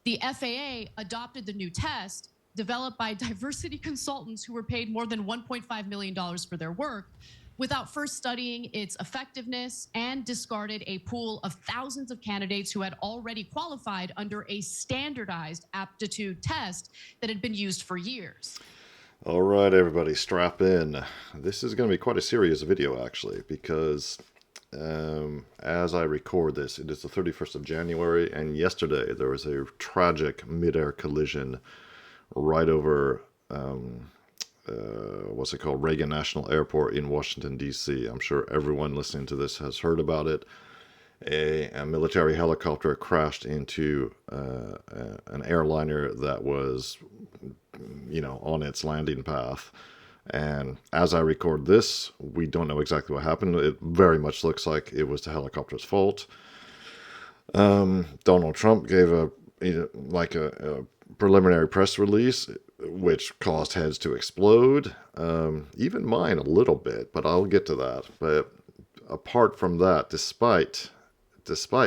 The FAA adopted the new test developed by diversity consultants who were paid more than $1.5 million for their work without first studying its effectiveness, and discarded a pool of thousands of candidates who had already qualified under a standardized aptitude test that had been used for years. All right, everybody, strap in. This is going to be quite a serious video, actually, because as I record this, it is the 31st of January, and yesterday there was a tragic midair collision right over what's it called, Reagan National Airport in Washington, D.C. I'm sure everyone listening to this has heard about it. A military helicopter crashed into an airliner that was, on its landing path. And as I record this, we don't know exactly what happened. It very much looks like it was the helicopter's fault. Donald Trump gave a preliminary press release, which caused heads to explode. Even mine a little bit, but I'll get to that. But apart from that, despite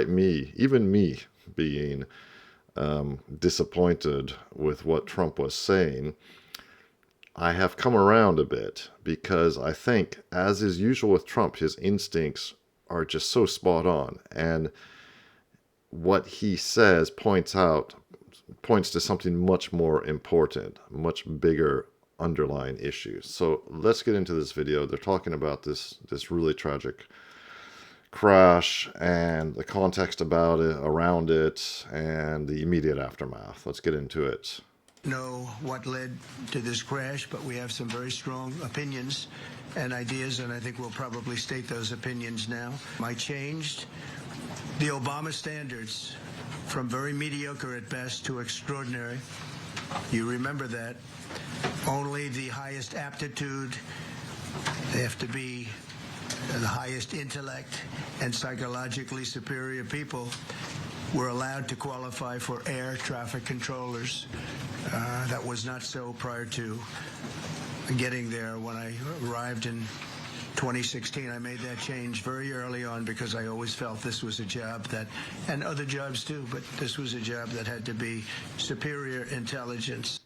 me, even me being disappointed with what Trump was saying, I have come around a bit, because I think, as is usual with Trump, his instincts are just so spot on. And what he says points to something much more important, much bigger underlying issues. So let's get into this video. They're talking about this really tragic crash and the context about it, around it, and the immediate aftermath. Let's get into it. Know what led to this crash, but we have some very strong opinions and ideas, and I think we'll probably state those opinions now. I changed the Obama standards from very mediocre at best to extraordinary. You remember that. Only the highest aptitude, they have to be the highest intellect and psychologically superior people, were allowed to qualify for air traffic controllers. That was not so prior to getting there. When I arrived in 2016, I made that change very early on, because I always felt this was a job that, and other jobs too, but this was a job that had to be superior intelligence.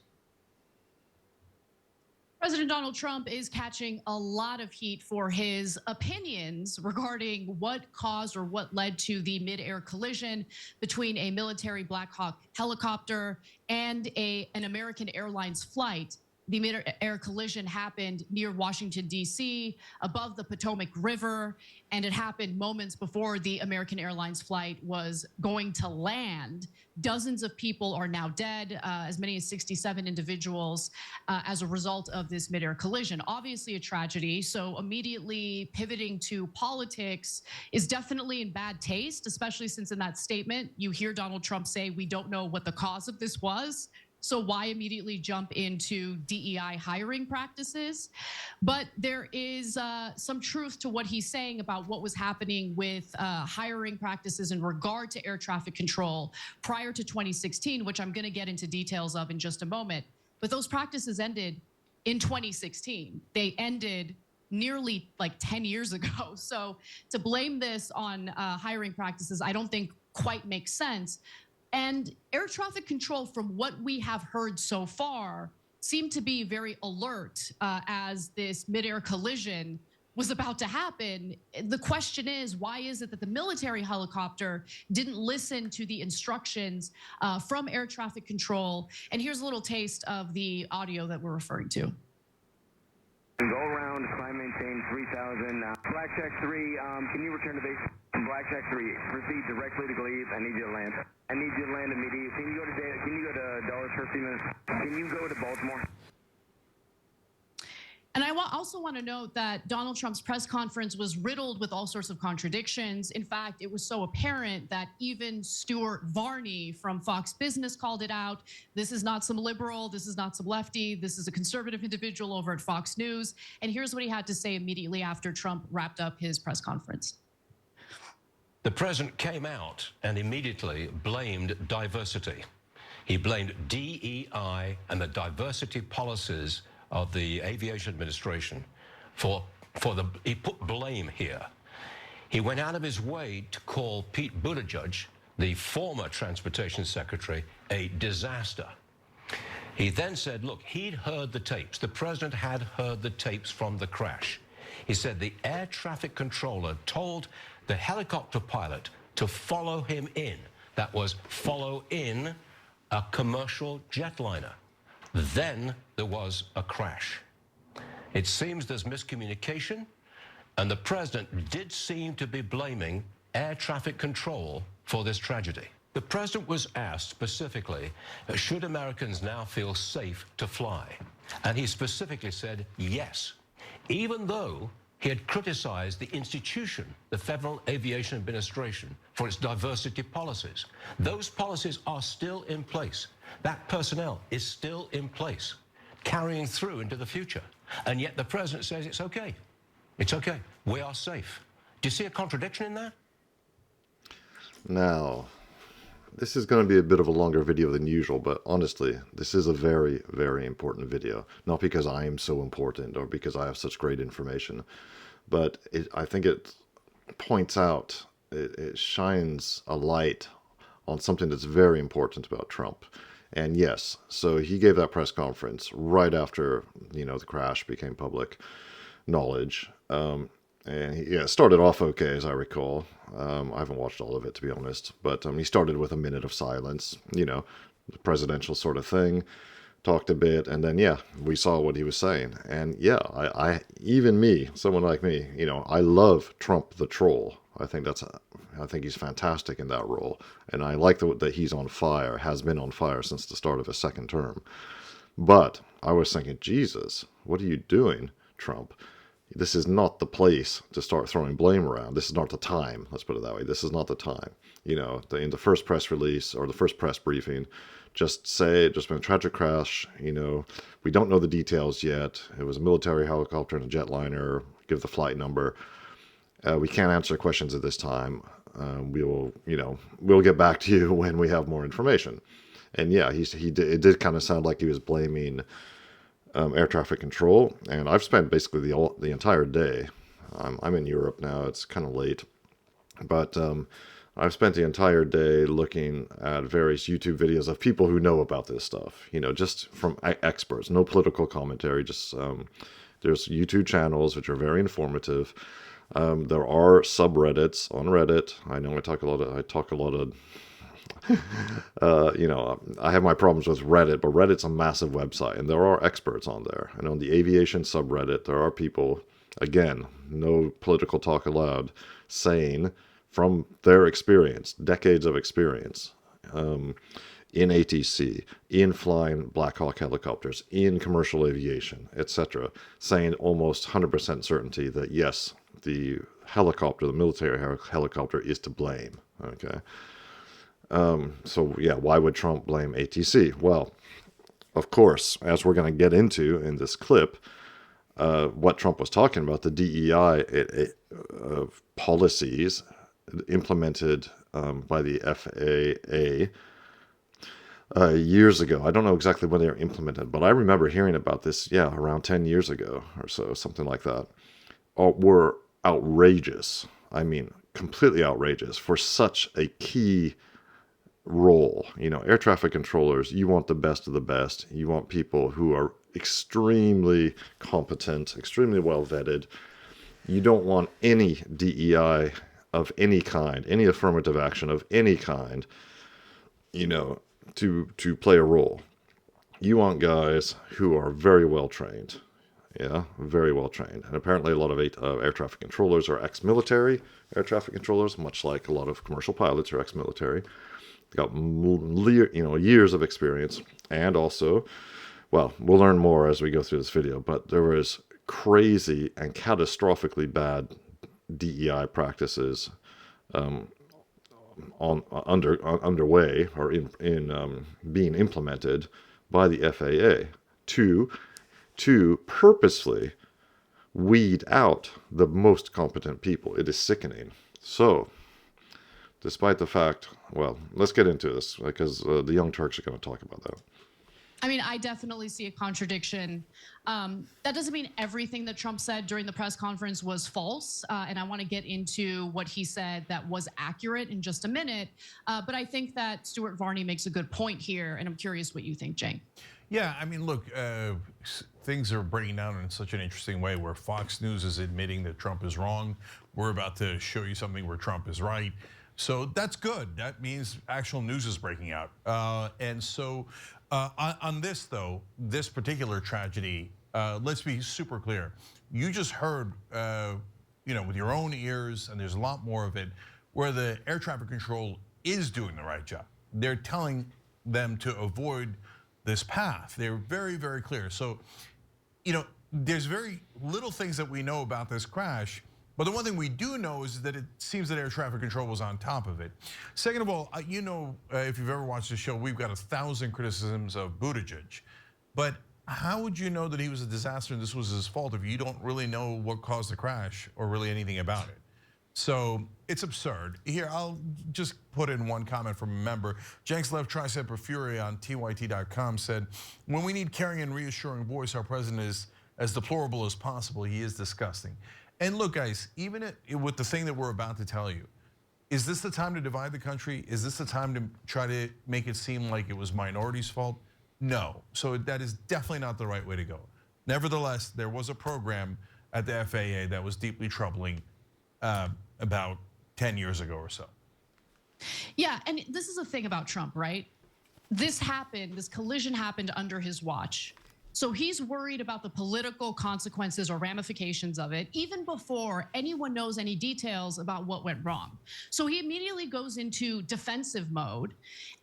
President Donald Trump is catching a lot of heat for his opinions regarding what caused or what led to the mid-air collision between a military Black Hawk helicopter and an American Airlines flight. The mid-air collision happened near Washington, D.C., above the Potomac River, and it happened moments before the American Airlines flight was going to land. Dozens of people are now dead, as many as 67 individuals as a result of this mid-air collision. Obviously a tragedy, so immediately pivoting to politics is definitely in bad taste, especially since in that statement you hear Donald Trump say, "We don't know what the cause of this was." So why immediately jump into DEI hiring practices? But there is some truth to what he's saying about what was happening with hiring practices in regard to air traffic control prior to 2016, which I'm going to get into details of in just a moment. But those practices ended in 2016. They ended nearly like 10 years ago. So to blame this on hiring practices, I don't think quite makes sense. And air traffic control, from what we have heard so far, seemed to be very alert as this mid-air collision was about to happen. The question is, why is it that the military helicopter didn't listen to the instructions from air traffic control? And here's a little taste of the audio that we're referring to. Go around, climb, maintain 3,000. Black Check 3, can you return to base? Black Check 3, proceed directly to Glebe. I need you to land. I need you to land immediately. Can you go to Dallas for a few minutes? Can you go to Baltimore? And I also want to note that Donald Trump's press conference was riddled with all sorts of contradictions. In fact, it was so apparent that even Stuart Varney from Fox Business called it out. This is not some liberal, this is not some lefty, this is a conservative individual over at Fox News. And here's what he had to say immediately after Trump wrapped up his press conference. The president came out and immediately blamed diversity. He blamed DEI and the diversity policies of the aviation administration he put blame here. He went out of his way to call Pete Buttigieg the former transportation secretary, a disaster. He then said, look, he'd heard the tapes. The president had heard the tapes from the crash. He said the air traffic controller told the helicopter pilot to follow him in. That was follow in a commercial jetliner. Then there was a crash. It seems there's miscommunication, and the president did seem to be blaming air traffic control for this tragedy. The president was asked specifically, should Americans now feel safe to fly? And he specifically said yes, even though he had criticized the institution, the Federal Aviation Administration, for its diversity policies. Those policies are still in place. That personnel is still in place, carrying through into the future. And yet the president says it's okay. It's okay. We are safe. Do you see a contradiction in that? Now, this is going to be a bit of a longer video than usual, but honestly, this is a very, very important video. Not because I am so important or because I have such great information, but I think it points out, it shines a light on something that's very important about Trump. And yes, so he gave that press conference right after, the crash became public knowledge. And it started off okay, as I recall. I haven't watched all of it, to be honest. But he started with a minute of silence, the presidential sort of thing. Talked a bit, and then, we saw what he was saying. And even me, someone like me, I love Trump the troll. I think he's fantastic in that role. And I like that he's on fire, has been on fire since the start of his second term. But I was thinking, Jesus, what are you doing, Trump? This is not the place to start throwing blame around. This is not the time. Let's put it that way. This is not the time. In the first press release or the first press briefing, just say it just been a tragic crash. We don't know the details yet. It was a military helicopter and a jetliner. Give the flight number. We can't answer questions at this time. We'll get back to you when we have more information. And it did kind of sound like he was blaming air traffic control, and I've spent basically the entire day. I'm in Europe now. It's kind of late, but I've spent the entire day looking at various YouTube videos of people who know about this stuff. Just from experts, no political commentary. Just there's YouTube channels which are very informative. There are subreddits on Reddit. I know I talk a lot of. I have my problems with Reddit, but Reddit's a massive website, and there are experts on there. And on the aviation subreddit, there are people, again, no political talk allowed, saying from their experience, decades of experience, in ATC, in flying Black Hawk helicopters, in commercial aviation, etc., saying almost 100% certainty that yes, the military helicopter is to blame. Okay. Why would Trump blame ATC? Well, of course, as we're going to get into in this clip, what Trump was talking about, the DEI policies implemented by the FAA years ago. I don't know exactly when they were implemented, but I remember hearing about this, around 10 years ago or so, something like that, were outrageous. I mean, completely outrageous for such a key role. Air traffic controllers, you want the best of the best. You want people who are extremely competent, extremely well vetted. You don't want any DEI of any kind, any affirmative action of any kind, to play a role. You want guys who are very well trained. Very well trained. And apparently a lot of air traffic controllers are ex-military air traffic controllers, much like a lot of commercial pilots are ex-military. Got years of experience, and also, well, we'll learn more as we go through this video, but there was crazy and catastrophically bad DEI practices underway or in being implemented by the FAA to purposely weed out the most competent people. It is sickening. So, despite the fact, well, let's get into this because the Young Turks are going to talk about that. I mean, I definitely see a contradiction. That doesn't mean everything that Trump said during the press conference was false. And I want to get into what he said that was accurate in just a minute. But I think that Stuart Varney makes a good point here. And I'm curious what you think, Jane. Yeah, I mean, look, things are breaking down in such an interesting way where Fox News is admitting that Trump is wrong. We're about to show you something where Trump is right. So that's good. That means actual news is breaking out. And so on this, though, this particular tragedy, let's be super clear. You just heard, with your own ears, and there's a lot more of it, where the air traffic control is doing the right job. They're telling them to avoid this path. They're very, very clear. So, there's very little things that we know about this crash. But the one thing we do know is that it seems that air traffic control was on top of it. Second of all, if you've ever watched the show, we've got 1,000 criticisms of Buttigieg. But how would you know that he was a disaster and this was his fault if you don't really know what caused the crash or really anything about it? So it's absurd. Here, I'll just put in one comment from a member. Jenks Left Tricep Fury on TYT.com said, when we need caring and reassuring voice, our president is as deplorable as possible. He is disgusting. And look, guys, even with the thing that we're about to tell you, is this the time to divide the country? Is this the time to try to make it seem like it was minorities' fault? No, so that is definitely not the right way to go. Nevertheless, there was a program at the FAA that was deeply troubling about 10 years ago or so. Yeah, and this is the thing about Trump, right? This collision happened under his watch. So he's worried about the political consequences or ramifications of it, even before anyone knows any details about what went wrong. So he immediately goes into defensive mode.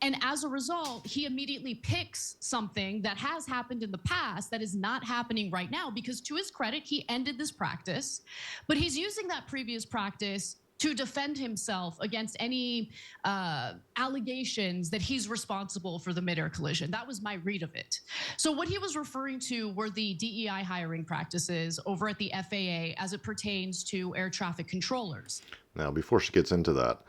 And as a result, he immediately picks something that has happened in the past that is not happening right now, because to his credit, he ended this practice, but he's using that previous practice to defend himself against any allegations that he's responsible for the midair collision. That was my read of it. So what he was referring to were the DEI hiring practices over at the FAA as it pertains to air traffic controllers. Now, before she gets into that,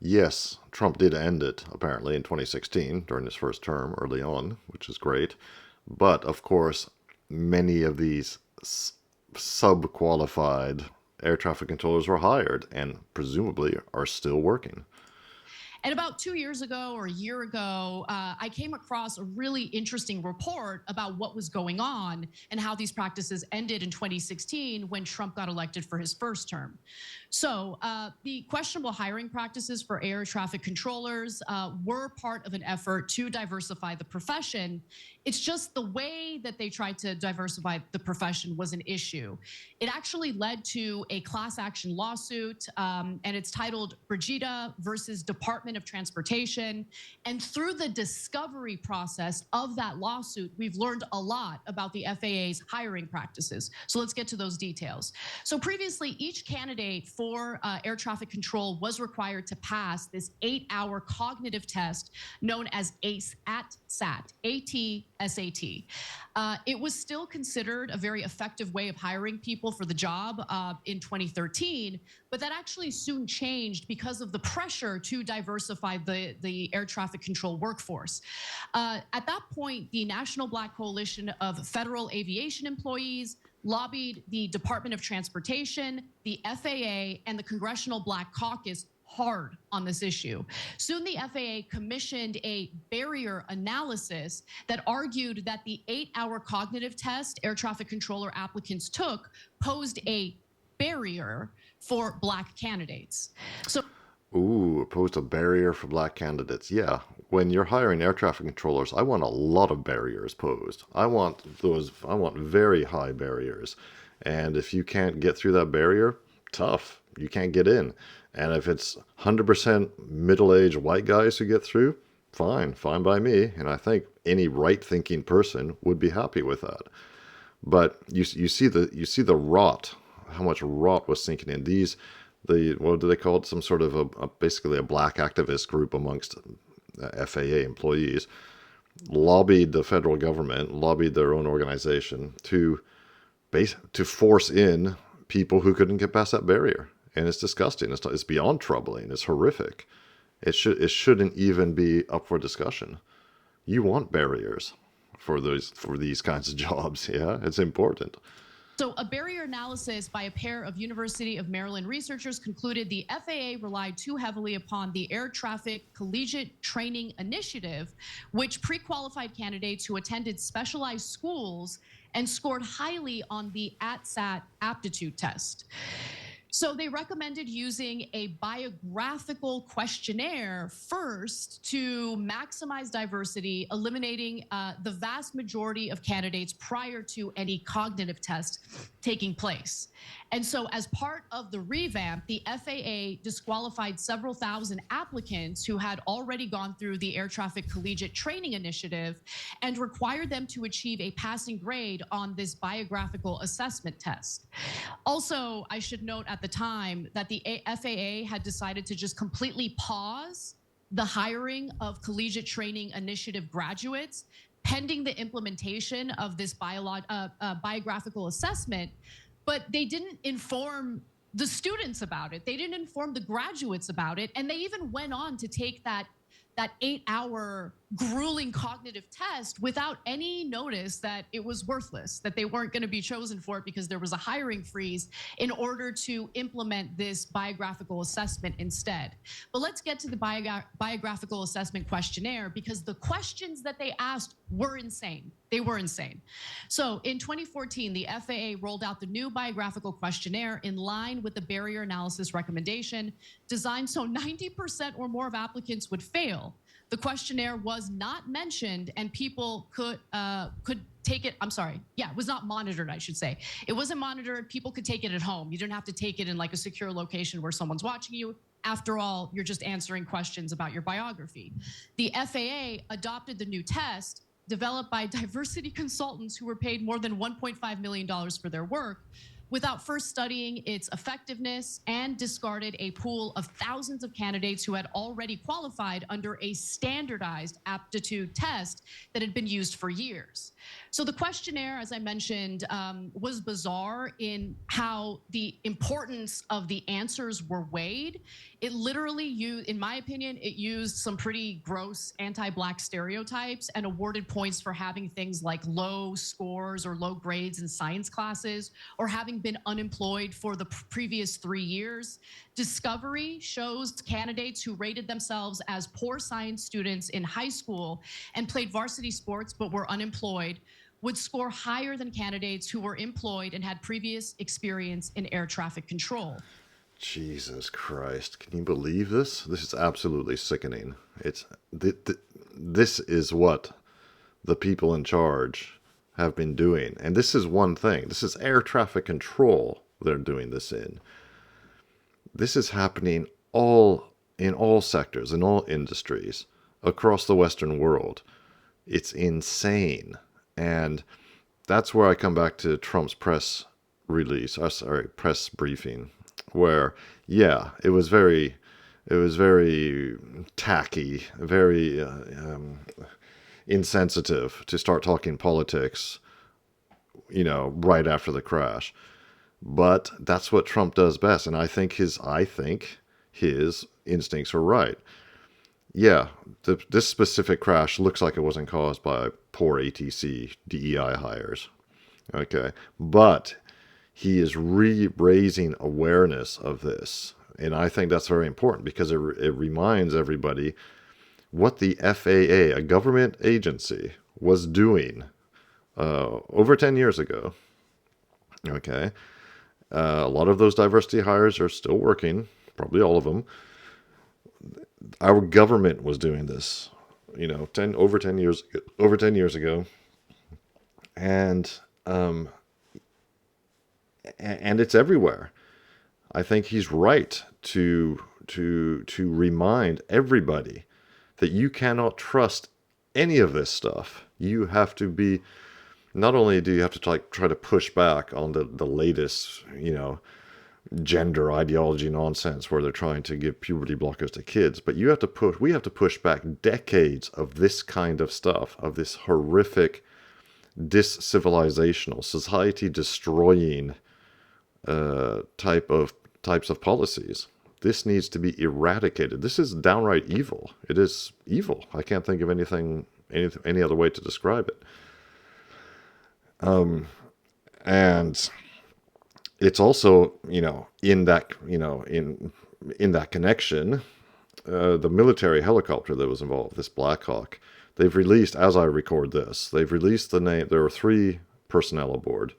yes, Trump did end it apparently in 2016 during his first term early on, which is great. But of course, many of these sub-qualified air traffic controllers were hired and presumably are still working. And about 2 years ago or a year ago, I came across a really interesting report about what was going on and how these practices ended in 2016 when Trump got elected for his first term. So the questionable hiring practices for air traffic controllers were part of an effort to diversify the profession. It's just the way that they tried to diversify the profession was an issue. It actually led to a class action lawsuit, and it's titled Brigida versus Department of Transportation. And through the discovery process of that lawsuit, we've learned a lot about the FAA's hiring practices. So let's get to those details. So previously, each candidate for air traffic control was required to pass this 8-hour cognitive test known as ATE-SAT, A-T-S-A-T. It was still considered a very effective way of hiring people for the job in 2013, but that actually soon changed because of the pressure to diversify the air traffic control workforce. At that point, the National Black Coalition of Federal Aviation Employees lobbied the Department of Transportation, the FAA, and the Congressional Black Caucus hard on this issue. Soon the FAA commissioned a barrier analysis that argued that the 8-hour cognitive test air traffic controller applicants took posed a barrier for Black candidates. So Ooh, posed a barrier for Black candidates. Yeah, when you're hiring air traffic controllers, I want a lot of barriers posed. I want very high barriers. And if you can't get through that barrier, tough, you can't get in. And if it's 100% middle-aged white guys who get through, fine by me. And I think any right-thinking person would be happy with that. But you see the rot, how much rot was sinking in. What do they call it? Some sort of basically a black activist group amongst FAA employees lobbied the federal government, lobbied their own organization to force in people who couldn't get past that barrier. And it's disgusting. It's beyond troubling. It's horrific. It shouldn't even be up for discussion. You want barriers for these kinds of jobs. Yeah, it's important. So a barrier analysis by a pair of University of Maryland researchers concluded the FAA relied too heavily upon the Air Traffic Collegiate Training Initiative, which pre-qualified candidates who attended specialized schools and scored highly on the ATSAT aptitude test. So they recommended using a biographical questionnaire first to maximize diversity, eliminating the vast majority of candidates prior to any cognitive test taking place. And so as part of the revamp, the FAA disqualified several thousand applicants who had already gone through the Air Traffic Collegiate Training Initiative and required them to achieve a passing grade on this biographical assessment test. Also, I should note at the time that the FAA had decided to just completely pause the hiring of collegiate training initiative graduates pending the implementation of this biographical assessment, but they didn't inform the students about it. They didn't inform the graduates about it. And they even went on to take that 8-hour grueling cognitive test without any notice that it was worthless, that they weren't going to be chosen for it because there was a hiring freeze in order to implement this biographical assessment instead. But let's get to the biographical assessment questionnaire, because the questions that they asked were insane. They were insane. So in 2014, the FAA rolled out the new biographical questionnaire in line with the barrier analysis recommendation, designed so 90% or more of applicants would fail. The questionnaire was not mentioned, and people could take it. It was not monitored, I should say. It wasn't monitored. People could take it at home. You didn't have to take it in like a secure location where someone's watching you. After all, you're just answering questions about your biography. The FAA adopted the new test, developed by diversity consultants who were paid more than $1.5 million for their work, without first studying its effectiveness, and discarded a pool of thousands of candidates who had already qualified under a standardized aptitude test that had been used for years. So the questionnaire, as I mentioned, was bizarre in how the importance of the answers were weighed. It literally used, in my opinion, it used some pretty gross anti-Black stereotypes and awarded points for having things like low scores or low grades in science classes, or having been unemployed for the previous 3 years. Discovery shows candidates who rated themselves as poor science students in high school and played varsity sports but were unemployed would score higher than candidates who were employed and had previous experience in air traffic control. Jesus Christ. Can you believe this? This is absolutely sickening. This is what the people in charge have been doing. And this is one thing. This is air traffic control they're doing this in. This is happening in all sectors, in all industries, across the Western world. It's insane. And that's where I come back to Trump's press briefing, where, yeah, it was very tacky, very insensitive to start talking politics, right after the crash. But that's what Trump does best, and I think his instincts are right. Yeah, this specific crash looks like it wasn't caused by poor ATC DEI hires. Okay, but he is raising awareness of this, and I think that's very important because it reminds everybody what the FAA, a government agency, was doing over 10 years ago. Okay, a lot of those diversity hires are still working, probably all of them. Our government was doing this, over 10 years ago, and it's everywhere. I think he's right to remind everybody that you cannot trust any of this stuff. You have to be, not only do you have to try to push back on the latest, gender ideology nonsense where they're trying to give puberty blockers to kids, but we have to push back decades of this kind of stuff, of this horrific, discivilizational, society destroying types of policies. This needs to be eradicated. This is downright evil. It is evil. I can't think of any other way to describe it. And it's also, in that, in that connection, the military helicopter that was involved, this Black Hawk, they've released, as I record this, they've released the name. There were 3 personnel aboard.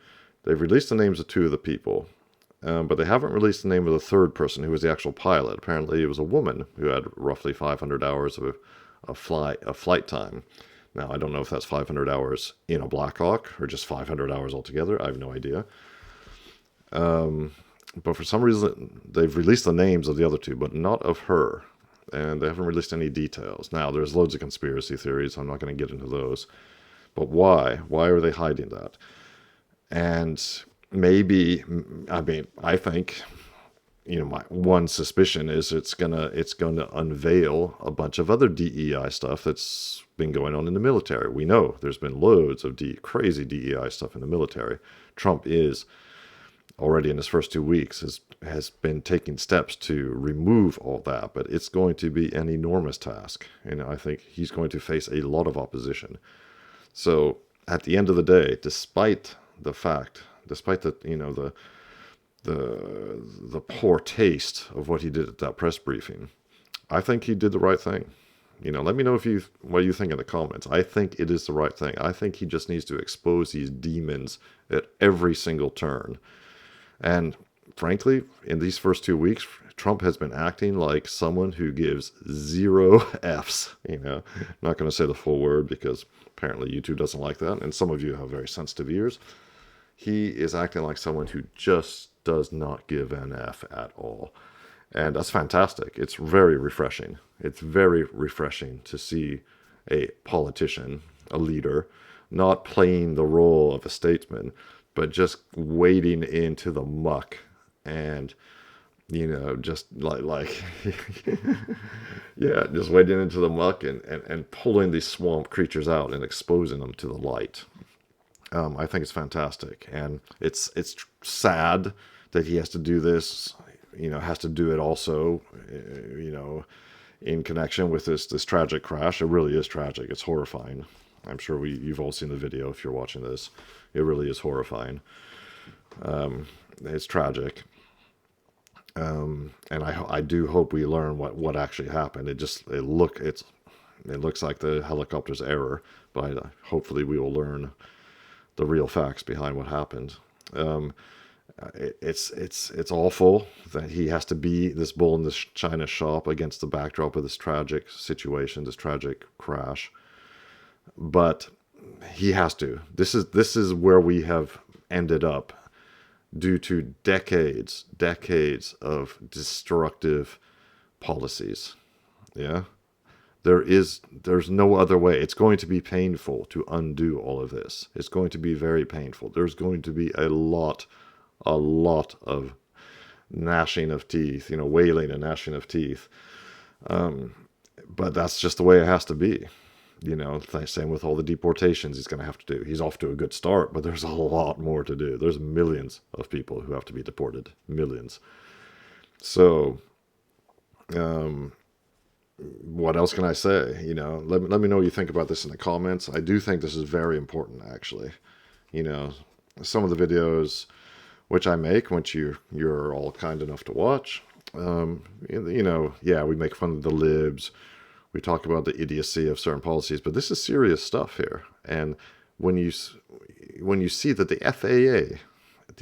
They've released the names of 2 of the people, but they haven't released the name of the 3rd person, who was the actual pilot. Apparently, it was a woman who had roughly 500 hours of flight time. Now, I don't know if that's 500 hours in a Black Hawk or just 500 hours altogether. I have no idea. But for some reason, they've released the names of the other 2, but not of her. And they haven't released any details. Now, there's loads of conspiracy theories. I'm not going to get into those. But why? Why are they hiding that? And maybe, I think, my one suspicion is it's gonna unveil a bunch of other DEI stuff that's been going on in the military. We know there's been loads of crazy DEI stuff in the military. Trump is already in his first 2 weeks has been taking steps to remove all that, but it's going to be an enormous task, and I think he's going to face a lot of opposition. So at the end of the day, despite the the poor taste of what he did at that press briefing, I think he did the right thing. Let me know what you think in the comments. I think it is the right thing. I think he just needs to expose these demons at every single turn. And frankly, in these first 2 weeks, Trump has been acting like someone who gives 0 Fs. I'm not going to say the full word because apparently YouTube doesn't like that, and some of you have very sensitive ears. He is acting like someone who just does not give an F at all. And that's fantastic. It's very refreshing. It's very refreshing to see a politician, a leader, not playing the role of a statesman, but just wading into the muck and, just like yeah, just wading into the muck and pulling these swamp creatures out and exposing them to the light. I think it's fantastic. And it's sad that he has to do this, has to do it also, in connection with this tragic crash. It really is tragic. It's horrifying. I'm sure you've all seen the video if you're watching this. It really is horrifying. It's tragic. And I do hope we learn what actually happened. It looks like the helicopter's error, but hopefully we will learn the real facts behind what happened. It's awful that he has to be this bull in this china shop against the backdrop of this tragic situation, this tragic crash. But he has to. This is where we have ended up due to decades of destructive policies. Yeah. There's no other way. It's going to be painful to undo all of this. It's going to be very painful. There's going to be a lot of gnashing of teeth, wailing and gnashing of teeth. But that's just the way it has to be. Same with all the deportations he's going to have to do. He's off to a good start, but there's a lot more to do. There's millions of people who have to be deported. Millions. So, what else can I say? Let me know what you think about this in the comments. I do think this is very important, actually. Some of the videos which I make, which you're all kind enough to watch, yeah, we make fun of the libs. We talk about the idiocy of certain policies, but this is serious stuff here. And when you see that the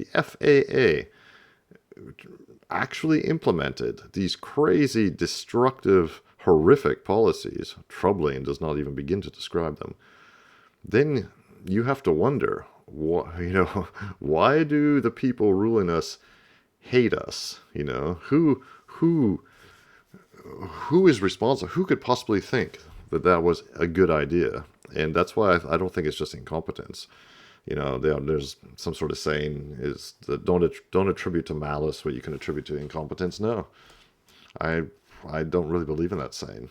FAA actually implemented these crazy, destructive, horrific policies, troubling does not even begin to describe them, then you have to wonder, why do the people ruling us hate us? Who is responsible? Who could possibly think that was a good idea? And that's why I don't think it's just incompetence. There's some sort of saying is that don't attribute to malice what you can attribute to incompetence. No, I don't really believe in that saying.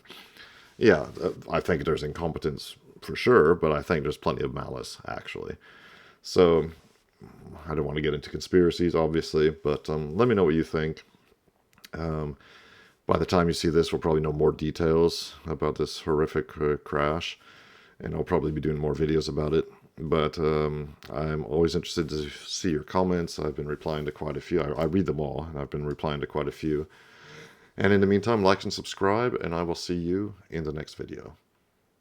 Yeah, I think there's incompetence for sure, but I think there's plenty of malice, actually. So I don't want to get into conspiracies, obviously, but let me know what you think. By the time you see this, we'll probably know more details about this horrific crash, and I'll probably be doing more videos about it. But I'm always interested to see your comments. I've been replying to quite a few. I read them all, and I've been replying to quite a few. And in the meantime, like and subscribe, and I will see you in the next video.